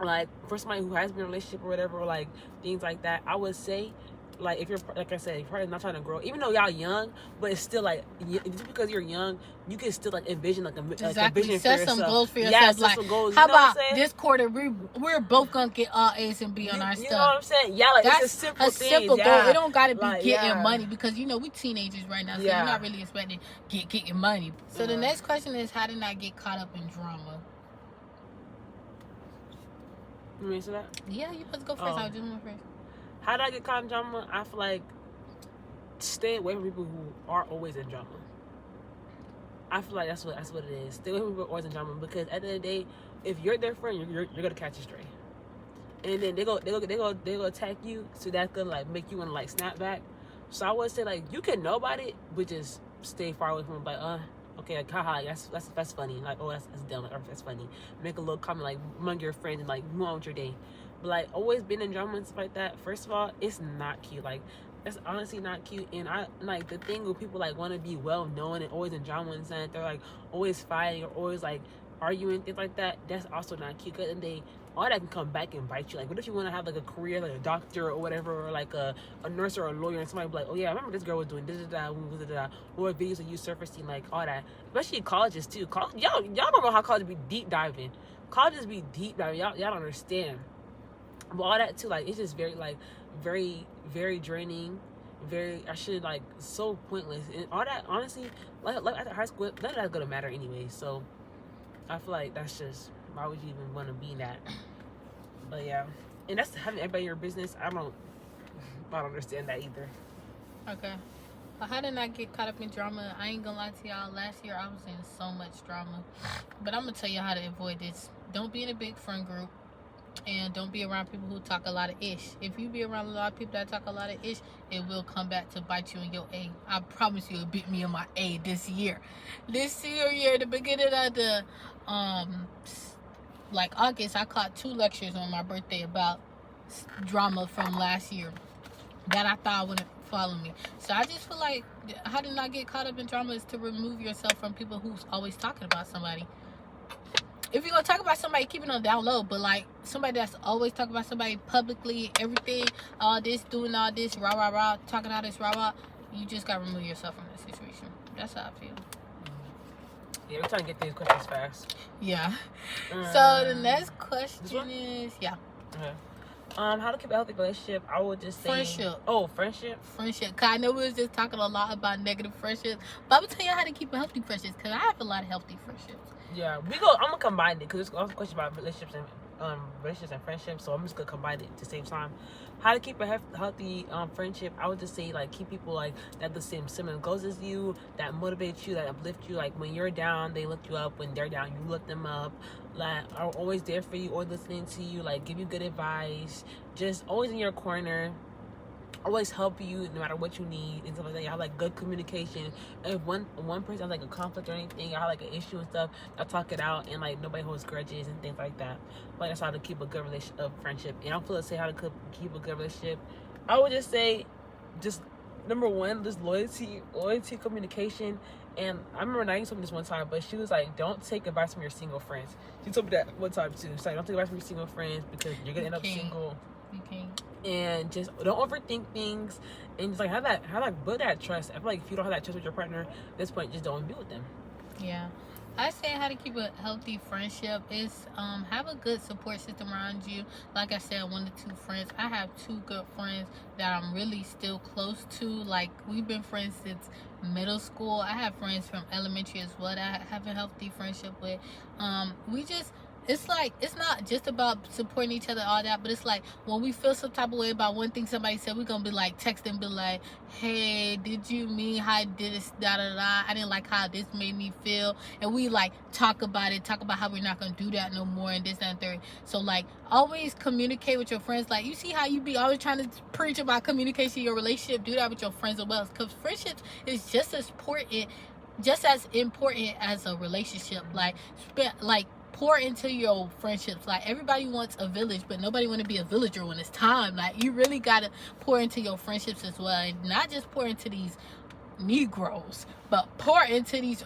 [SPEAKER 2] Like for somebody who has been in a relationship or whatever, or like things like that, I would say, like, if you're, like I said, you're probably not trying to grow, even though y'all young, but it's still like, just because you're young, you can still like envision like a vision
[SPEAKER 1] set
[SPEAKER 2] for
[SPEAKER 1] some
[SPEAKER 2] yourself.
[SPEAKER 1] goals for yourself.
[SPEAKER 2] Yeah,
[SPEAKER 1] like,
[SPEAKER 2] some goals.
[SPEAKER 1] How
[SPEAKER 2] you know
[SPEAKER 1] about
[SPEAKER 2] what I'm
[SPEAKER 1] this quarter we're both gonna get all A's and B on our stuff.
[SPEAKER 2] You know what I'm saying? Yeah, like,
[SPEAKER 1] that's
[SPEAKER 2] it's a simple
[SPEAKER 1] goal.
[SPEAKER 2] Yeah.
[SPEAKER 1] It don't gotta be
[SPEAKER 2] like,
[SPEAKER 1] getting money, because you know we teenagers right now, so you're not really expecting getting money. So the next question is, how to not get caught up in drama.
[SPEAKER 2] You mean to that?
[SPEAKER 1] Yeah, you supposed to go first. I was just going first.
[SPEAKER 2] How did I get caught in drama? I feel like stay away from people who are always in drama. I feel like that's what it is. Stay away from people who are always in drama, because at the end of the day, if you're their friend, you're gonna catch a stray, and then they go attack you. So that's gonna like make you wanna like snap back. So I would say, like, you can know about it, but just stay far away from them. Like, okay, like, haha, that's funny. Like, oh, that's dumb. Like, that's funny. Make a little comment like among your friends and like move on with your day. But like, always being in drama and stuff like that, first of all, it's not cute. Like, that's honestly not cute. And I like the thing where people like want to be well known and always in drama and stuff. They're like always fighting or always like arguing, things like that. That's also not cute. Because then all that can come back and bite you. Like, what if you want to have like a career, like a doctor or whatever, or like a nurse or a lawyer, and somebody be like, oh yeah, I remember this girl was doing da or videos of you surfacing, like all that. Especially colleges too. Y'all don't know how colleges be deep diving. Colleges be deep diving. Y'all don't understand. But all that too, like, it's just very like very, very draining. Like, so pointless. And all that, honestly, like after high school, none of that's gonna matter anyway. So I feel like that's just, why would you even want to be that? But yeah, and that's having everybody in your business. I don't understand that either.
[SPEAKER 1] Okay. Well, how did I get caught up in drama? I ain't gonna lie to y'all. Last year I was in so much drama, but I'm gonna tell you how to avoid this. Don't be in a big friend group. And don't be around people who talk a lot of ish. If you be around a lot of people that talk a lot of ish, it will come back to bite you in your A. I promise you, it'll beat me in my A this year. This year, the beginning of the, like August, I caught 2 lectures on my birthday about drama from last year that I thought wouldn't follow me. So I just feel like how to not get caught up in drama is to remove yourself from people who's always talking about somebody. If you're gonna talk about somebody, keep it on down low. But like somebody that's always talking about somebody publicly, everything, all this, doing all this, rah rah rah, talking all this, rah rah, you just gotta remove yourself from that situation. That's how I feel.
[SPEAKER 2] Yeah, we're trying to get these questions fast.
[SPEAKER 1] Yeah. So the next question is, yeah.
[SPEAKER 2] Okay. How to keep a healthy relationship? I would just say
[SPEAKER 1] friendship.
[SPEAKER 2] Oh, friendship.
[SPEAKER 1] Friendship. Cause I know we was just talking a lot about negative friendships, but I'm gonna tell you how to keep a healthy friendships. Cause I have a lot of healthy friendships.
[SPEAKER 2] Yeah, I'm gonna combine it because there's also a question about relationships relationships and friendships, so I'm just gonna combine it at the same time. How to keep a healthy friendship? I would just say, like, keep people like that have the same similar goals as you, that motivate you, that uplift you. Like, when you're down, they lift you up. When they're down, you lift them up. Like, are always there for you, or listening to you, like, give you good advice, just always in your corner, always help you no matter what you need and stuff like that. Y'all have like good communication. If one person has like a conflict or anything, y'all have like an issue and stuff, y'all talk it out, and like nobody holds grudges and things like that. Like, that's how to keep a good relationship, friendship. And I feel to say how to keep a good relationship, I would just say, just number one, just loyalty, communication. And I remember Naiiij told me this one time, but she was like, don't take advice from your single friends. She told me that one time too. She's like, don't take advice from your single friends, because you're gonna end up single.
[SPEAKER 1] You can't.
[SPEAKER 2] And just don't overthink things, and just like build that trust. I feel like if you don't have that trust with your partner at this point, just don't be with them.
[SPEAKER 1] Yeah, I say how to keep a healthy friendship is have a good support system around you. Like I said, 1 to 2 friends. I have 2 good friends that I'm really still close to. Like, we've been friends since middle school. I have friends from elementary as well that I have a healthy friendship with. We just, it's like, it's not just about supporting each other, all that, but it's like when we feel some type of way about one thing somebody said, we're gonna be like, text them, be like, hey, did you mean how I did this, da da da, I didn't like how this made me feel. And we like talk about how we're not gonna do that no more, and this, that, and third. So like, always communicate with your friends. Like, you see how you be always trying to preach about communication in your relationship, do that with your friends as well, because friendships is just as important as a relationship. Like, pour into your friendships. Like, everybody wants a village, but nobody want to be a villager when it's time. Like, you really gotta pour into your friendships as well, and not just pour into these Negroes, but pour into these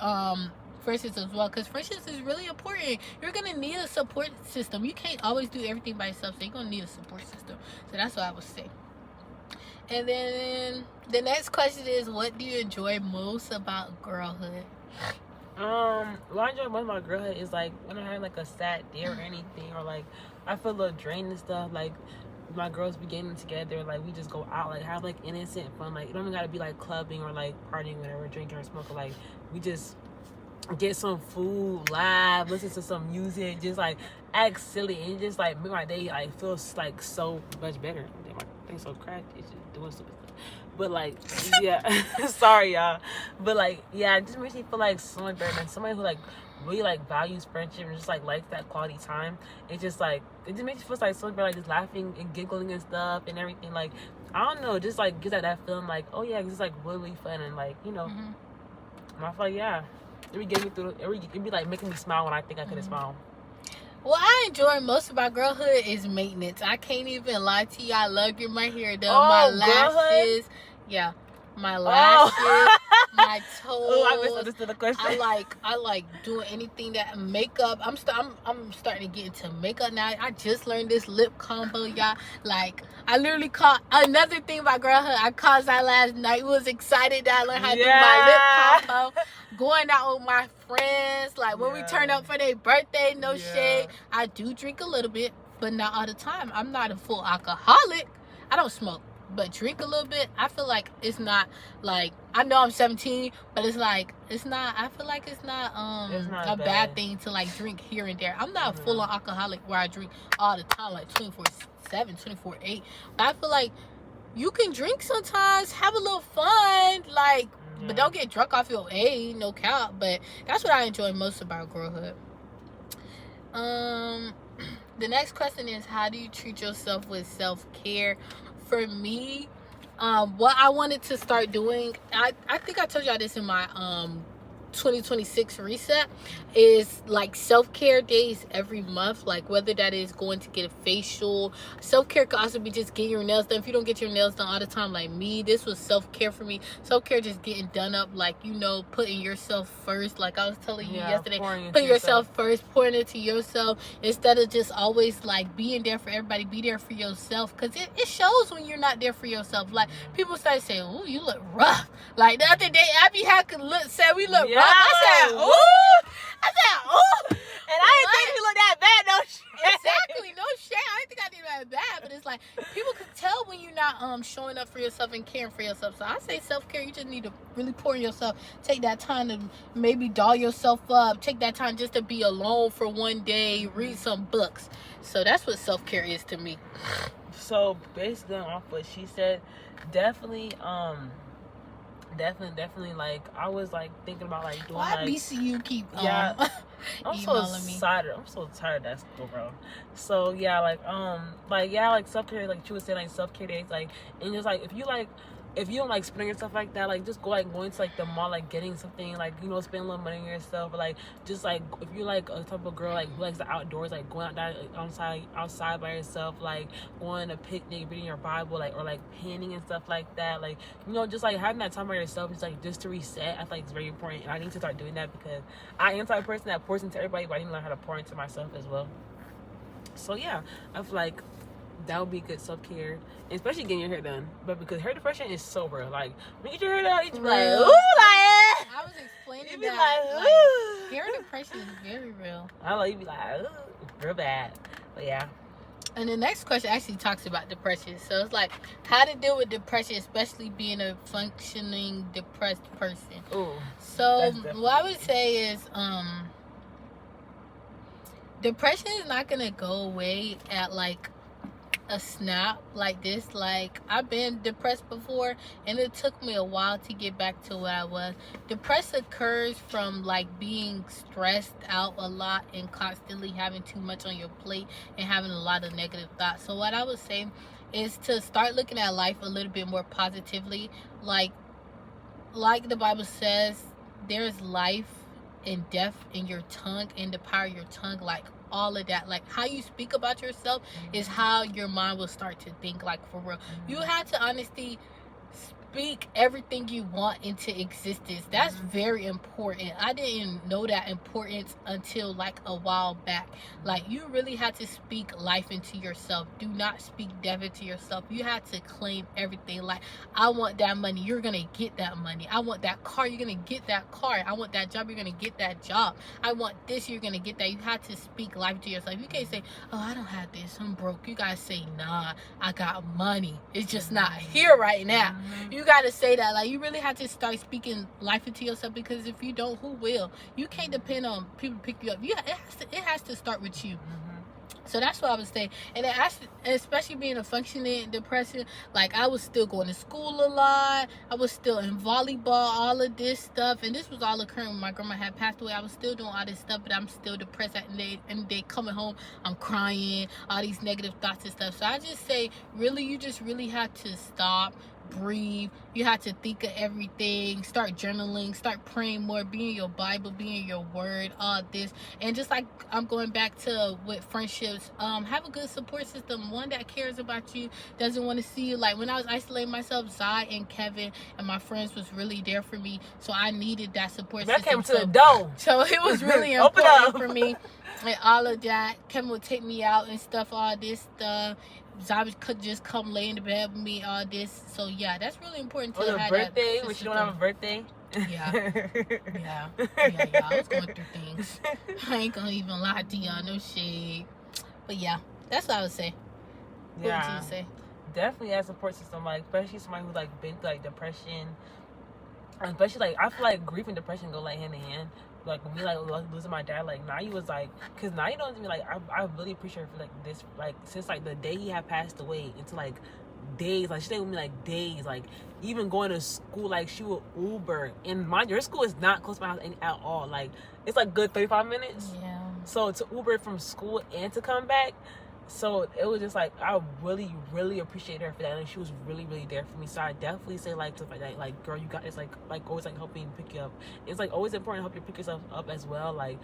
[SPEAKER 1] friendships as well, because friendships is really important. You're gonna need a support system. You can't always do everything by yourself, so you're gonna need a support system. So that's what I would say. And then the next question is, what do you enjoy most about girlhood?
[SPEAKER 2] What I enjoy most about girlhood is like when I have like a sad day or anything, or like I feel a little drained and stuff. Like, my girls be getting together, like we just go out, like have like innocent fun. Like, it don't even gotta be like clubbing or like partying, whatever, drinking or smoking. Like, we just get some food, laugh, listen to some music, just like act silly, and just like make my day like feels like so much better. Damn, my thing's so cracked. It's just doing stupid stuff. But like, yeah, sorry y'all. But like, yeah, it just makes me feel like so much better than somebody who like really like values friendship and just like likes that quality time. It's just like, it just makes you feel like so much better, like just laughing and giggling and stuff and everything. Like, I don't know, just like gives that feeling like, oh yeah, it's like really fun, and like, you know, I feel like, yeah, it be getting me through. It be like making me smile when I think I couldn't smile.
[SPEAKER 1] What I enjoy most about girlhood is maintenance. I can't even lie to you. I love getting my hair done, my lashes. Yeah, my lashes, my toes.
[SPEAKER 2] Oh, I misunderstood the question.
[SPEAKER 1] I like doing anything that makeup. I'm starting to get into makeup now. I just learned this lip combo, y'all. Like, I literally caught another thing about girlhood. I caused that last night. Was excited that I learned how to do my lip combo. Going out with my friends, like when we turn up for their birthday, no shade. I do drink a little bit, but not all the time. I'm not a full alcoholic. I don't smoke, but drink a little bit. I feel like it's not like, I know I'm 17, but it's like, it's not, I feel like it's not a bad thing to like drink here and there. I'm not a full on alcoholic where I drink all the time, like 24/7, 24/8. But I feel like you can drink sometimes, have a little fun, like, but don't get drunk off your A, no cap. But that's what I enjoy most about girlhood. The next question is, how do you treat yourself with self-care? For me, what I wanted to start doing, I think I told y'all this in my 2026 reset, is like self-care days every month. Like, whether that is going to get a facial. Self-care could also be just getting your nails done. If you don't get your nails done all the time like me, this was self-care for me. Self-care just getting done up, like, you know, putting yourself first, like I was telling you yesterday. Putting yourself first, pouring into yourself, instead of just always like being there for everybody. Be there for yourself, because it shows when you're not there for yourself. Like, people start saying, "Ooh, you look rough." Like, the other day Abby had to said we look rough. I said, "Ooh." And I didn't think you looked that bad, though. Exactly. No shame. I didn't think I did that bad, but it's like people can tell when you're not showing up for yourself and caring for yourself. So I say self-care. You just need to really pour in yourself. Take that time to maybe doll yourself up. Take that time just to be alone for one day. Read some books. So that's what self-care is to me.
[SPEAKER 2] So basically, off what she said, definitely, like I was like thinking about like doing
[SPEAKER 1] Why
[SPEAKER 2] like
[SPEAKER 1] BCU keep
[SPEAKER 2] I'm so excited. I'm so tired of that school, bro. So yeah, like self care, like she was saying, like self care days, like, and just like if you don't like spending and stuff like that, like just going to like the mall, like getting something, like, you know, spend a little money on yourself, or like just like if you're like a type of girl like who likes the outdoors, like going out there, like, outside by yourself, like going to a picnic, reading your Bible, like, or like painting and stuff like that, like, you know, just like having that time by yourself, just to reset. I feel like it's very important, and I need to start doing that because I am the type of person that pours into everybody, but I need to learn how to pour into myself as well. So yeah, I feel like that would be good self-care, especially getting your hair done. But because hair depression is so real. Like, when you get your hair done, you be like, ooh, like,
[SPEAKER 1] I was explaining
[SPEAKER 2] be
[SPEAKER 1] that.
[SPEAKER 2] like, ooh.
[SPEAKER 1] Hair depression is very real.
[SPEAKER 2] I like, you be like, ooh, real bad. But yeah.
[SPEAKER 1] And the next question actually talks about depression. So it's like, how to deal with depression, especially being a functioning depressed person.
[SPEAKER 2] Ooh.
[SPEAKER 1] So what I would say is, depression is not gonna go away at like a snap like this. Like, I've been depressed before, and it took me a while to get back to what I was. Depression occurs from like being stressed out a lot and constantly having too much on your plate and having a lot of negative thoughts. So what I would say is to start looking at life a little bit more positively. Like the Bible says, there's life and death in your tongue, and the power of your tongue, like all of that. Like, how you speak about yourself is how your mind will start to think, like, for real. You have to honestly speak everything you want into existence. That's very important. I didn't know that importance until like a while back. Like, you really have to speak life into yourself. Do not speak death into yourself. You have to claim everything. Like, I want that money, you're gonna get that money. I want that car, you're gonna get that car. I want that job, you're gonna get that job. I want this, you're gonna get that. You have to speak life to yourself. You can't say, oh, I don't have this, I'm broke. You gotta say, nah, I got money, it's just not here right now. You gotta say that. Like, you really have to start speaking life into yourself, because if you don't, who will? You can't depend on people to pick you up. It has to start with you. So that's what I would say. And especially being a functioning depression, like, I was still going to school a lot. I was still in volleyball, all of this stuff. And this was all occurring when my grandma had passed away. I was still doing all this stuff, but I'm still depressed at the end of the day. Coming home, I'm crying, all these negative thoughts and stuff. So I just say, really, you just really have to stop, breathe. You have to think of everything. Start journaling, start praying more, be in your Bible, be in your word, all this. And just like I'm going back to with friendships, have a good support system, one that cares about you, doesn't want to see you. Like, when I was isolating myself, Zai and Kevin and my friends was really there for me, so I needed that support system.
[SPEAKER 2] That came to the door,
[SPEAKER 1] so it was really important for me. And all of that, Kevin would take me out and stuff, all this stuff. Zai could just come lay in the bed with me, all this. So yeah, that's really important to have
[SPEAKER 2] birthday,
[SPEAKER 1] that.
[SPEAKER 2] When you don't have a birthday.
[SPEAKER 1] Yeah. I was going through things. I ain't gonna even lie to y'all, no shade. But yeah, that's what I would say.
[SPEAKER 2] Yeah.
[SPEAKER 1] What would you say?
[SPEAKER 2] Definitely as a support system, like, especially somebody who's like been through like depression. Especially, like, I feel like grief and depression go like hand in hand. Like, when me, like, losing my dad, like, Naiiij was like, because Naiiij knows me, like, I really appreciate her for like this, like, since like the day he had passed away into like days. Like, she stayed with me like days. Like, even going to school, like, she would Uber. And mind you, her school is not close to my house at all. Like, it's like good 35 minutes.
[SPEAKER 1] Yeah.
[SPEAKER 2] So to Uber from school and to come back, so it was just like, I really, really appreciate her for that. And she was really, really there for me. So I definitely say, like, stuff like that, like, girl, you got this, like always, like, helping pick you up. It's like always important to help you pick yourself up as well. Like,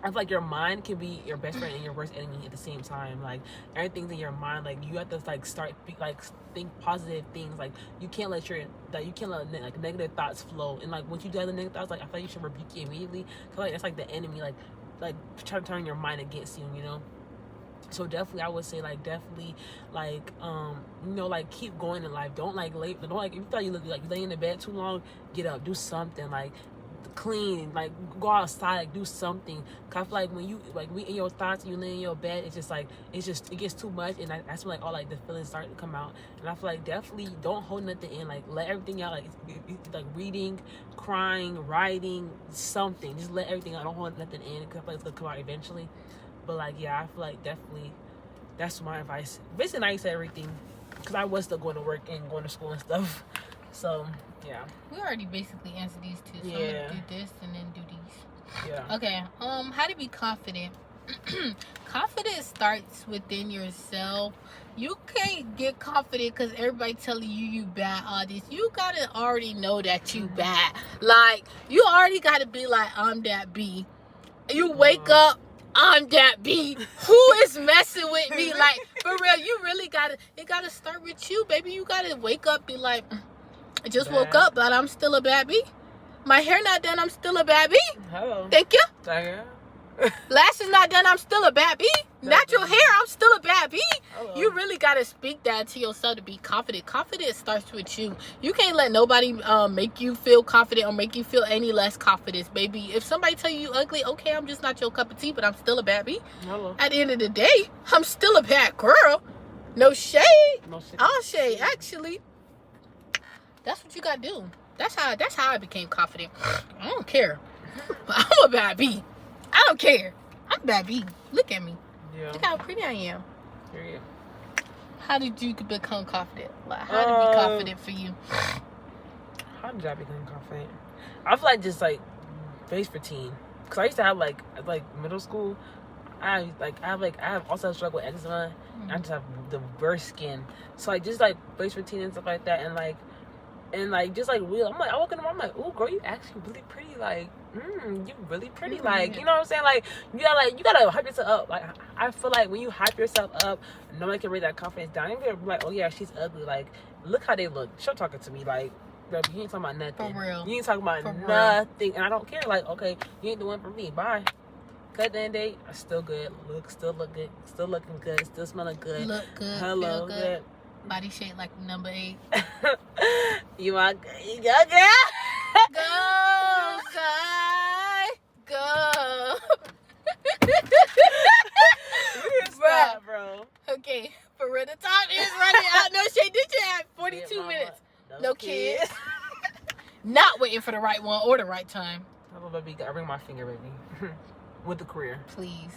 [SPEAKER 2] I feel like your mind can be your best friend and your worst enemy at the same time. Like, everything's in your mind. Like, you have to like start think positive things. Like, you can't let like negative thoughts flow. And like, once you do have the negative thoughts, like, I feel like you should rebuke it immediately. So like, that's like the enemy, like trying to turn your mind against you, you know. So definitely, I would say, like, definitely, like, you know, like, keep going in life. Don't like if you feel like you look like you lay in the bed too long, get up, do something. Like, clean, like go outside, like do something. Cause I feel like when you like we in your thoughts, you lay in your bed, it's just like it gets too much, and that's when like all like the feelings start to come out. And I feel like definitely don't hold nothing in, like let everything out, like reading, crying, writing, something. Just let everything out. Don't hold nothing in, cause I feel like it's gonna come out eventually. But like I feel like definitely that's my advice. Basically, I said everything, cause I was still going to work and going to school and stuff. So yeah.
[SPEAKER 1] We already basically answered these two. So I'm gonna do this and then do these.
[SPEAKER 2] Yeah.
[SPEAKER 1] Okay. How to be confident. Confidence starts within yourself. You can't get confident because everybody telling you bad, all this. You gotta already know that you bad. Like, you already gotta be like, I'm that B. You wake up, I'm that B. Who is messing with me? Like, for real, you really gotta, it gotta start with you, baby. You gotta wake up, be like, I just woke up, but I'm still a bad B. My hair not done, I'm still a bad B.
[SPEAKER 2] Hello.
[SPEAKER 1] Thank you.
[SPEAKER 2] Thank you.
[SPEAKER 1] Lashes not done, I'm still a bad B. Natural hair, I'm still a bad B.
[SPEAKER 2] Hello.
[SPEAKER 1] You really gotta speak that to yourself to be confident. Confidence starts with you. You can't let nobody make you feel confident or make you feel any less confidence, baby. If somebody tell you ugly, okay, I'm just not your cup of tea, but I'm still a bad B.
[SPEAKER 2] Hello.
[SPEAKER 1] At the end of the day, I'm still a bad girl. No shade.
[SPEAKER 2] No shade.
[SPEAKER 1] I'll shade, actually. That's what you gotta do. That's how I became confident. I don't care. I'm a bad B. I don't care. I'm a bad B. Look at me.
[SPEAKER 2] Yeah.
[SPEAKER 1] Look how pretty I am.
[SPEAKER 2] Period.
[SPEAKER 1] How did you become confident? Like, how to be confident for you?
[SPEAKER 2] How did I become confident? I feel like just like base routine. Cause I used to have like middle school. I have also struggled with eczema. I just have the worst skin. So like just like base routine and stuff like that, and just like real. I'm like, I walk in the room, I'm like, ooh, girl, you actually really pretty. Like, you really pretty. Like, you know what I'm saying? Like, you gotta hype yourself up. Like, I feel like when you hype yourself up, nobody can raise that confidence down. You can be like, oh yeah, she's ugly. Like, look how they look. She'll talking to me. Like, bro, you ain't talking about nothing.
[SPEAKER 1] For real.
[SPEAKER 2] You ain't talking about nothing, and I don't care. Like, okay, you ain't the one for me. Bye. Cut the end date. I'm still good. Still look good. Still looking good. Still smelling good.
[SPEAKER 1] Look good.
[SPEAKER 2] Hello,
[SPEAKER 1] Feel good. Body shape like number 8.
[SPEAKER 2] You are good. You got girl.
[SPEAKER 1] Go, guy. Go.
[SPEAKER 2] Stop, bro.
[SPEAKER 1] Okay, for real, the time is running out. No shade. Did you have 42
[SPEAKER 2] Yeah,
[SPEAKER 1] minutes?
[SPEAKER 2] mama.
[SPEAKER 1] No kids. Not waiting for the right one or the right time.
[SPEAKER 2] I'm about to bring my finger, baby. With the career.
[SPEAKER 1] Please.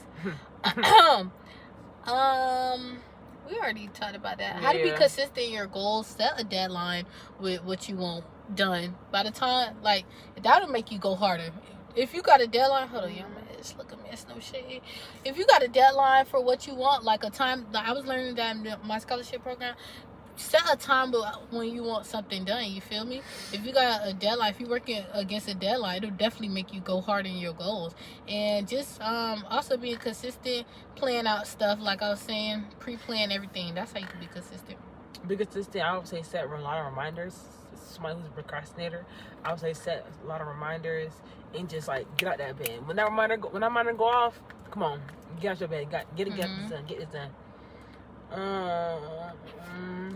[SPEAKER 1] We already talked about that. How to be consistent in your goals. Set a deadline with what you want done. By the time, like, that'll make you go harder. If you got a deadline, hold on, y'all, it's look a mess, no shade. If you got a deadline for what you want, like a time, like I was learning that in my scholarship program, set a time when you want something done. You feel me? If you got a deadline, if you're working against a deadline, it'll definitely make you go hard in your goals. And just also being consistent, plan out stuff, like I was saying, pre-plan everything. That's how you can be consistent.
[SPEAKER 2] Be consistent. I would say set a lot of reminders. Somebody who's a procrastinator, I would say set a lot of reminders and just like get out that bed. When that reminder go off, come on, get out your bed. Get this done. Get this done.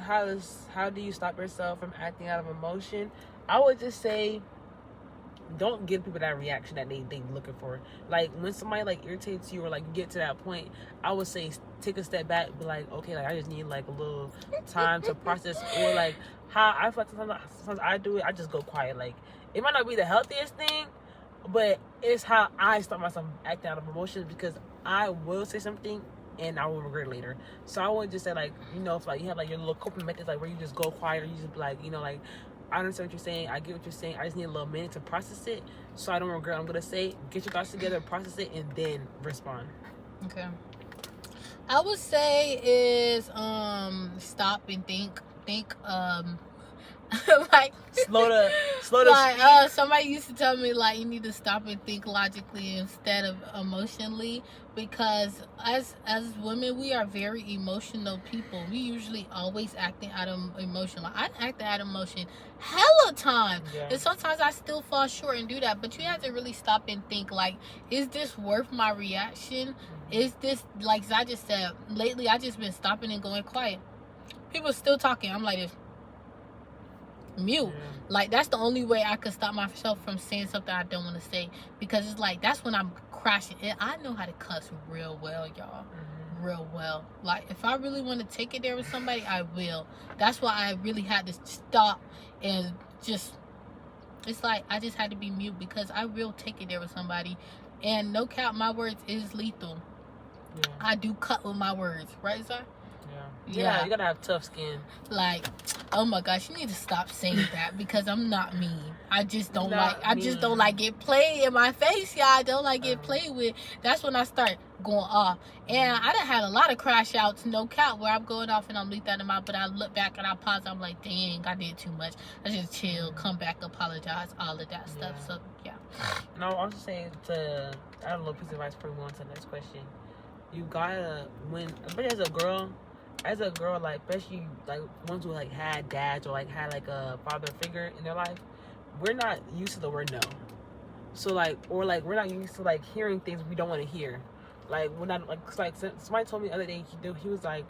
[SPEAKER 2] How do you stop yourself from acting out of emotion? I would just say, don't give people that reaction that they looking for. Like when somebody like irritates you or like you get to that point, I would say take a step back, be like, okay, like I just need like a little time to process. Or like how I feel like sometimes I do it, I just go quiet. Like it might not be the healthiest thing, but it's how I stop myself acting out of emotions, because I will say something and I will regret it later. So I would just say, like, you know, if like you have like your little coping methods, like where you just go quiet, or you just be like, you know, like, I understand what you're saying, I get what you're saying, I just need a little minute to process it so I don't regret what I'm gonna say. Get your thoughts together, process it, and then respond. Okay.
[SPEAKER 1] I would say is stop and think like slow to like somebody used to tell me, like, you need to stop and think logically instead of emotionally, because as women, we are very emotional people. We usually always acting out of emotion. Like, I act out of emotion hella time, and sometimes I still fall short and do that. But you have to really stop and think, like, is this worth my reaction? Is this, like I just said, lately I just been stopping and going quiet. People still talking, I'm like this. mute.
[SPEAKER 2] Yeah.
[SPEAKER 1] Like, that's the only way I could stop myself from saying something I don't want to say, because it's like that's when I'm crashing. And I know how to cuss real well, y'all. Real well. Like, if I really want to take it there with somebody, I will. That's why I really had to stop and just, it's like I just had to be mute, because I will take it there with somebody. And no cap, my words is lethal.
[SPEAKER 2] Yeah.
[SPEAKER 1] I do cut with my words, right, sir?
[SPEAKER 2] Yeah, you gotta have tough skin.
[SPEAKER 1] Like, oh my gosh, you need to stop saying that, because I'm not mean. I just don't
[SPEAKER 2] Not
[SPEAKER 1] like get played in my face, y'all. I don't like get played with. That's when I start going off. And I done had a lot of crash outs, no cap, where I'm going off and I'm leaked out of my, but I look back and I pause, I'm like, dang, I did too much. I just chill, come back, apologize, all of that stuff. So yeah.
[SPEAKER 2] And I'll also say I have a little piece of advice for you on to the next question. You gotta, especially as a girl, like, especially like ones who like had dads or like had like a father figure in their life, we're not used to the word no. So like, or like we're not used to like hearing things we don't want to hear. Like, we're not like somebody told me the other day, he was like,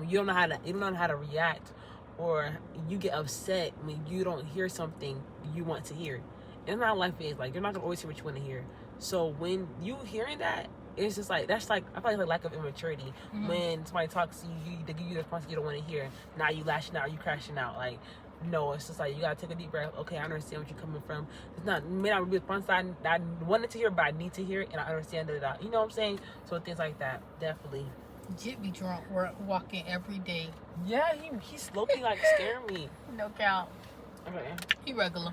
[SPEAKER 2] you don't know how to react, or you get upset when you don't hear something you want to hear. And that's how life is. Like, you're not gonna always hear what you want to hear. So when you hearing that, it's just like, that's like, I feel like it's a lack of immaturity. When somebody talks to you, they give you the response you don't want to hear. Now you lashing out, you crashing out. Like, no, it's just like, you gotta take a deep breath. Okay, I understand what you're coming from. It's not, may not be the response I wanted to hear, but I need to hear it, and I understand that. You know what I'm saying? So things like that, definitely.
[SPEAKER 1] Jit be drunk, we're walking every day.
[SPEAKER 2] Yeah, he's low-key like scaring me.
[SPEAKER 1] No count.
[SPEAKER 2] Okay.
[SPEAKER 1] He regular.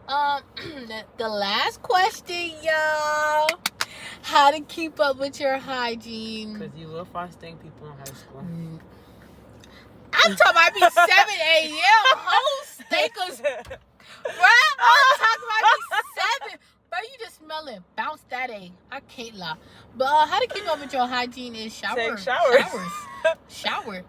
[SPEAKER 1] The last question, y'all. How to keep up with your hygiene?
[SPEAKER 2] Because you will find stink people in high school.
[SPEAKER 1] I'm talking about be 7 a.m. whole stinkers. Bruh, I'm talking about be 7. Bro, you just smelling. Bounce that A. I can't lie. But how to keep up with your hygiene is shower.
[SPEAKER 2] Take showers.
[SPEAKER 1] Shower.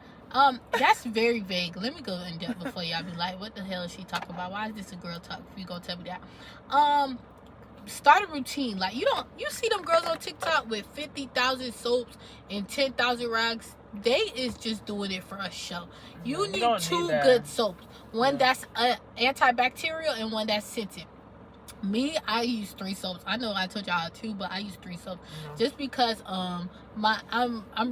[SPEAKER 1] That's very vague. Let me go in depth before y'all be like, what the hell is she talking about? Why is this a girl talk? If you gonna tell me that. Start a routine. Like, you see them girls on TikTok with 50,000 soaps and 10,000 rags. They is just doing it for a show. You need 2 good soaps. One that's antibacterial and one that's scented. Me, I use 3 soaps. I know I told y'all 2, but I use 3 soaps just because I'm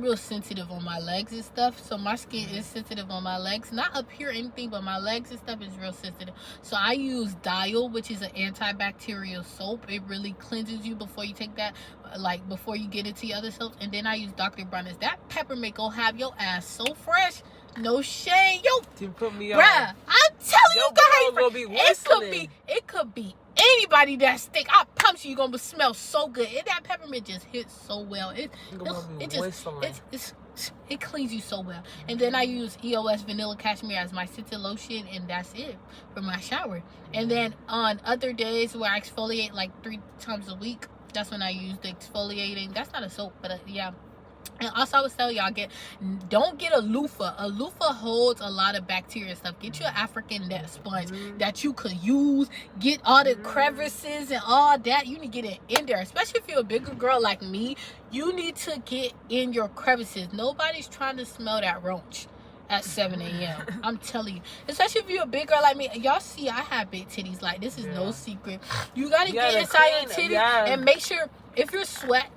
[SPEAKER 1] real sensitive on my legs and stuff. So my skin is sensitive on my legs, not up here or anything, but my legs and stuff is real sensitive. So I use Dial, which is an antibacterial soap. It really cleanses you before you take that, like before you get into your other soaps. And then I use Dr. Bronner's. That peppermint gonna have your ass so fresh. No shade, yo.
[SPEAKER 2] You put me on.
[SPEAKER 1] Bruh, I'm telling you guys,
[SPEAKER 2] gonna be whistling.
[SPEAKER 1] it could be anybody that stink. I promise you, you're gonna smell so good. And that peppermint just hits so well. It cleans you so well. And then I use EOS Vanilla Cashmere as my scented lotion, and that's it for my shower. And then on other days where I exfoliate like 3 times a week, that's when I use the exfoliating. That's not a soap, but yeah. And also, I would tell y'all, don't get a loofah. A loofah holds a lot of bacteria and stuff. Get you an African net sponge that you could use. Get all the crevices and all that. You need to get it in there. Especially if you're a bigger girl like me, you need to get in your crevices. Nobody's trying to smell that roach at 7 a.m. I'm telling you. Especially if you're a big girl like me. Y'all see, I have big titties. Like, this is no secret. You gotta get inside your titties and make sure. If you sweat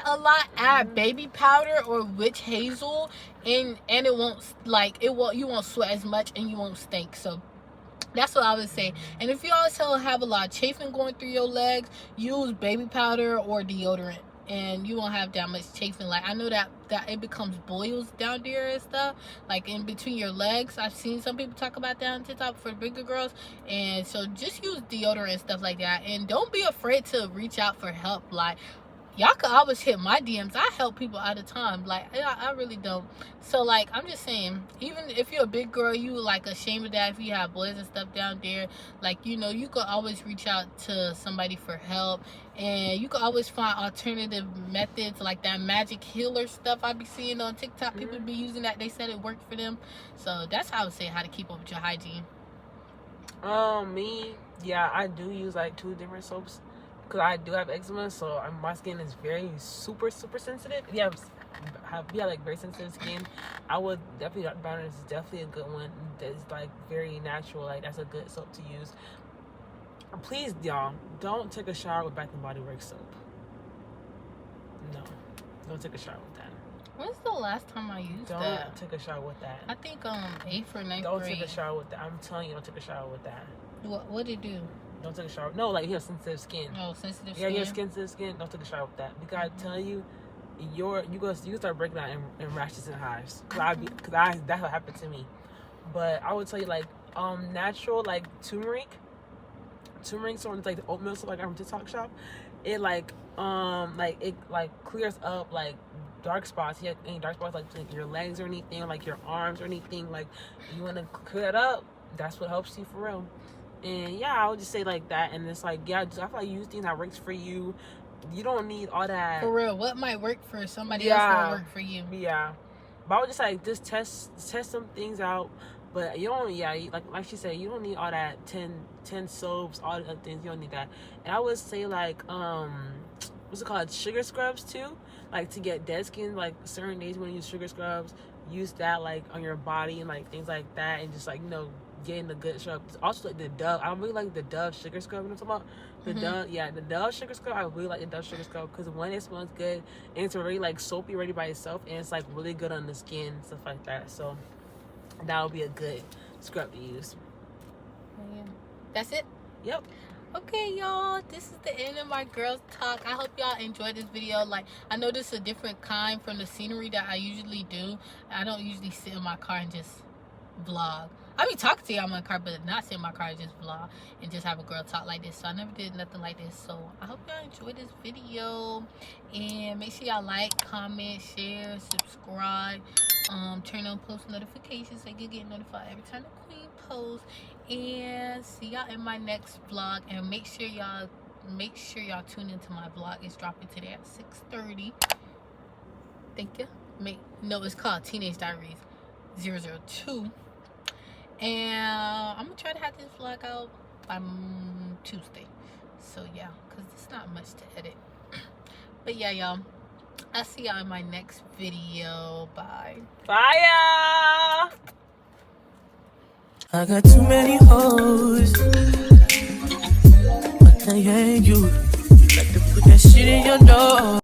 [SPEAKER 1] a lot, add baby powder or witch hazel, and it won't you won't sweat as much and you won't stink. So that's what I would say. And if you also have a lot of chafing going through your legs, use baby powder or deodorant, and you won't have that much chafing. Like, I know that it becomes boils down there and stuff, like in between your legs. I've seen some people talk about that on TikTok for bigger girls. And so just use deodorant and stuff like that. And don't be afraid to reach out for help. Like, y'all can always hit my DMs. I help people all the time. Like, I really don't. So, like, I'm just saying, even if you're a big girl, you, like, ashamed of that if you have boys and stuff down there. Like, you know, you could always reach out to somebody for help. And you can always find alternative methods, like that magic healer stuff I be seeing on TikTok. People be using that. They said it worked for them. So that's how I would say how to keep up with your hygiene.
[SPEAKER 2] I do use like 2 different soaps because I do have eczema, so my skin is very super sensitive. If you have like very sensitive skin, I would definitely, Dr. Bronner's is definitely a good one. That's like very natural. Like that's a good soap to use. Please, y'all, don't take a shower with Bath and Body Works soap. No, don't take a shower with that.
[SPEAKER 1] When's the last time I used
[SPEAKER 2] Don't
[SPEAKER 1] that?
[SPEAKER 2] take a shower with that.
[SPEAKER 1] I think 8th or 9th
[SPEAKER 2] Don't
[SPEAKER 1] grade.
[SPEAKER 2] take a shower with that. I'm telling you, don't take a shower with that.
[SPEAKER 1] What did it do?
[SPEAKER 2] Don't take a shower. No, like you have sensitive skin.
[SPEAKER 1] Oh, sensitive
[SPEAKER 2] Yeah,
[SPEAKER 1] skin.
[SPEAKER 2] you have sensitive skin. Don't take a shower with that. Because I tell you, you start breaking out in rashes and hives. That's what happened to me. But I would tell you like natural like turmeric sort of like the oatmeal stuff like I got from TikTok shop. It like it like clears up like dark spots. You have any dark spots like your legs or anything, like your arms or anything, like you want to clear that up. That's what helps you for real. And yeah, I would just say like that. And it's like, yeah, I feel like use things that works for you. You don't need all that.
[SPEAKER 1] For real, what might work for somebody else won't work for you.
[SPEAKER 2] Yeah, but I would just like just test some things out. But you don't, like she said, you don't need all that 10 soaps, all the other things. You don't need that. And I would say like what's it called, sugar scrubs too, like to get dead skin. Like certain days when you use sugar scrubs, use that like on your body and like things like that, and just like getting the good scrub. Also like the Dove, I really like the Dove sugar scrub. You know what I'm talking about? The Dove sugar scrub. I really like the Dove sugar scrub because one, it smells good and it's already like soapy ready by itself, and it's like really good on the skin and stuff like that. So that would be a good scrub to use.
[SPEAKER 1] Yeah. That's it?
[SPEAKER 2] Yep.
[SPEAKER 1] Okay, y'all, this is the end of my girls talk. I hope y'all enjoyed this video. Like, I know this is a different kind from the scenery that I usually do. I don't usually sit in my car and just vlog. I be talking to y'all in my car, but not sit in my car and just vlog and just have a girl talk like this. So I never did nothing like this. So I hope y'all enjoyed this video, and make sure y'all like, comment, share, subscribe, turn on post notifications so you get notified every time the queen posts. And see y'all in my next vlog, and make sure y'all tune into my vlog. It's dropping today at 6:30. Thank you. No, it's called Teenage Diaries 002. And I'm gonna try to have this vlog out by Tuesday. So yeah, because it's not much to edit. But yeah, y'all, I'll see y'all in my next video. Bye.
[SPEAKER 2] Bye.
[SPEAKER 4] I got too many hoes. I can't hang you. You like to put that shit in your nose.